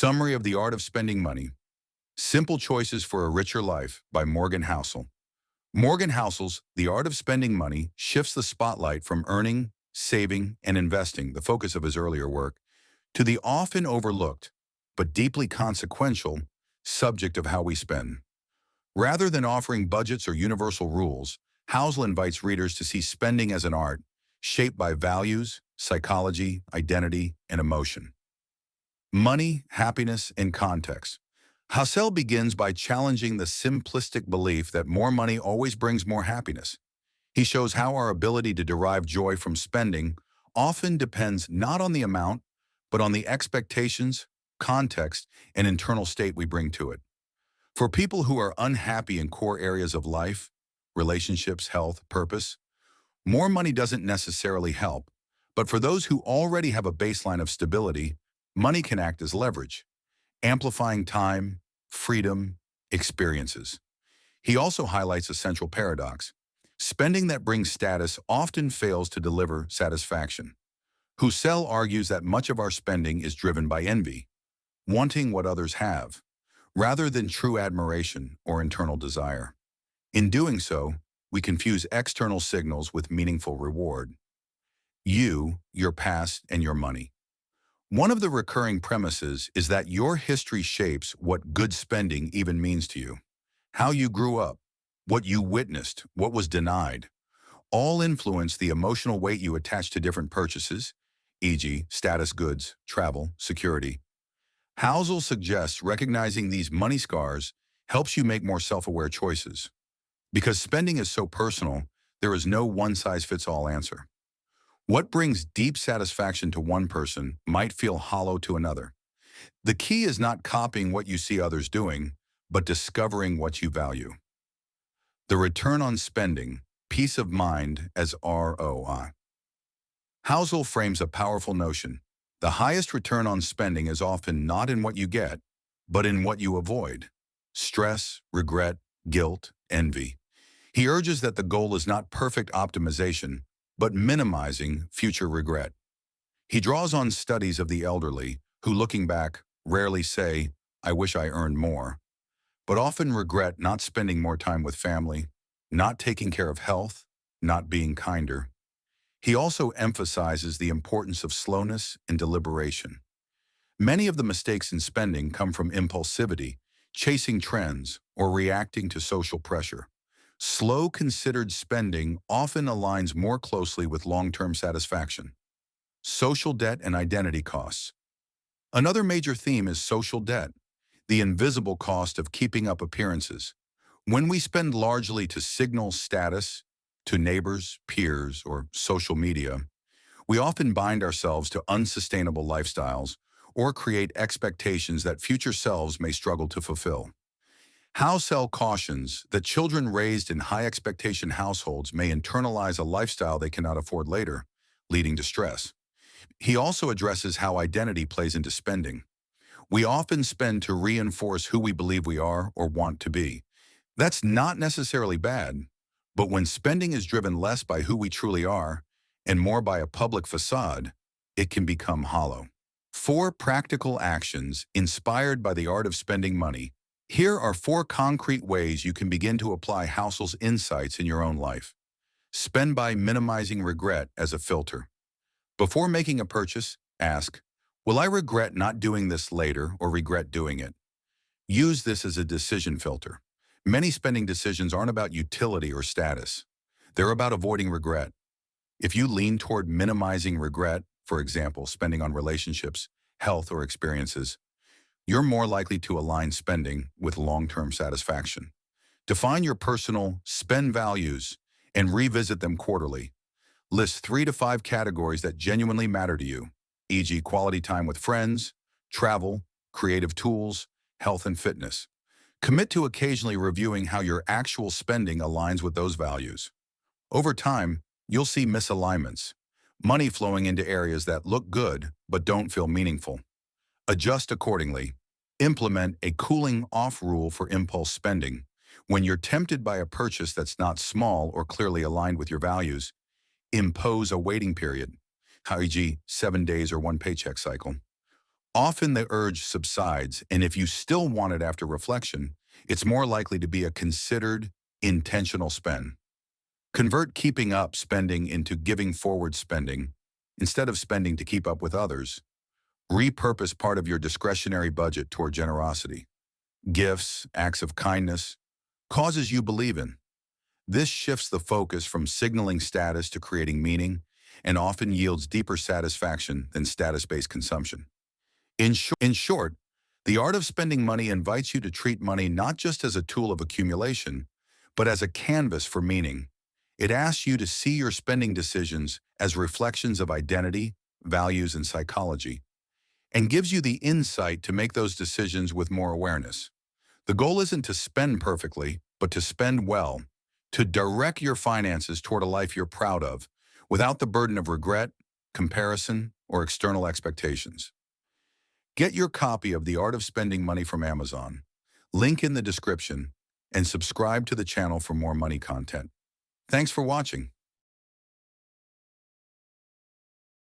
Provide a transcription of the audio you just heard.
Summary of the Art of Spending Money. Simple Choices for a Richer Life by Morgan Housel. Morgan Housel's The Art of Spending Money shifts the spotlight from earning, saving, and investing, the focus of his earlier work, to the often overlooked, but deeply consequential, subject of how we spend. Rather than offering budgets or universal rules, Housel invites readers to see spending as an art, shaped by values, psychology, identity, and emotion. Money, happiness, and context. Housel begins by challenging the simplistic belief that more money always brings more happiness. He shows how our ability to derive joy from spending often depends not on the amount, but on the expectations, context, and internal state we bring to it. For people who are unhappy in core areas of life, relationships, health, purpose, more money doesn't necessarily help. But for those who already have a baseline of stability, money can act as leverage, amplifying time, freedom, experiences. He also highlights a central paradox. Spending that brings status often fails to deliver satisfaction. Housel argues that much of our spending is driven by envy, wanting what others have, rather than true admiration or internal desire. In doing so, we confuse external signals with meaningful reward. You, your past, and your money. One of the recurring premises is that your history shapes what good spending even means to you. How you grew up, what you witnessed, what was denied, all influence the emotional weight you attach to different purchases, e.g., status goods, travel, security. Housel suggests recognizing these money scars helps you make more self-aware choices. Because spending is so personal, there is no one-size-fits-all answer. What brings deep satisfaction to one person might feel hollow to another. The key is not copying what you see others doing, but discovering what you value. The return on spending, peace of mind as ROI. Housel frames a powerful notion. The highest return on spending is often not in what you get, but in what you avoid. Stress, regret, guilt, envy. He urges that the goal is not perfect optimization, but minimizing future regret. He draws on studies of the elderly who, looking back, rarely say, "I wish I earned more," but often regret not spending more time with family, not taking care of health, not being kinder. He also emphasizes the importance of slowness and deliberation. Many of the mistakes in spending come from impulsivity, chasing trends, or reacting to social pressure. Slow, considered spending often aligns more closely with long-term satisfaction. Social debt and identity costs. Another major theme is social debt, the invisible cost of keeping up appearances. When we spend largely to signal status, to neighbors, peers, or social media, we often bind ourselves to unsustainable lifestyles or create expectations that future selves may struggle to fulfill. Housel cautions that children raised in high-expectation households may internalize a lifestyle they cannot afford later, leading to stress. He also addresses how identity plays into spending. We often spend to reinforce who we believe we are or want to be. That's not necessarily bad, but when spending is driven less by who we truly are and more by a public facade, it can become hollow. 4 practical actions inspired by the art of spending money. Here are 4 concrete ways you can begin to apply Housel's insights in your own life. Spend by minimizing regret as a filter. Before making a purchase, ask, "Will I regret not doing this later or regret doing it?" Use this as a decision filter. Many spending decisions aren't about utility or status. They're about avoiding regret. If you lean toward minimizing regret, for example, spending on relationships, health, or experiences, you're more likely to align spending with long-term satisfaction. Define your personal spend values and revisit them quarterly. List 3 to 5 categories that genuinely matter to you, e.g. quality time with friends, travel, creative tools, health and fitness. Commit to occasionally reviewing how your actual spending aligns with those values. Over time, you'll see misalignments, money flowing into areas that look good but don't feel meaningful. Adjust accordingly. Implement a cooling-off rule for impulse spending. When you're tempted by a purchase that's not small or clearly aligned with your values, impose a waiting period, e.g., 7 days or 1 paycheck cycle. Often the urge subsides, and if you still want it after reflection, it's more likely to be a considered, intentional spend. Convert keeping up spending into giving forward spending. Instead of spending to keep up with others, repurpose part of your discretionary budget toward generosity, gifts, acts of kindness, causes you believe in. This shifts the focus from signaling status to creating meaning and often yields deeper satisfaction than status-based consumption. In short, the art of spending money invites you to treat money not just as a tool of accumulation, but as a canvas for meaning. It asks you to see your spending decisions as reflections of identity, values, and psychology, and gives you the insight to make those decisions with more awareness. The goal isn't to spend perfectly, but to spend well, to direct your finances toward a life you're proud of, without the burden of regret, comparison, or external expectations. Get your copy of The Art of Spending Money from Amazon. Link in the description, and subscribe to the channel for more money content. Thanks for watching.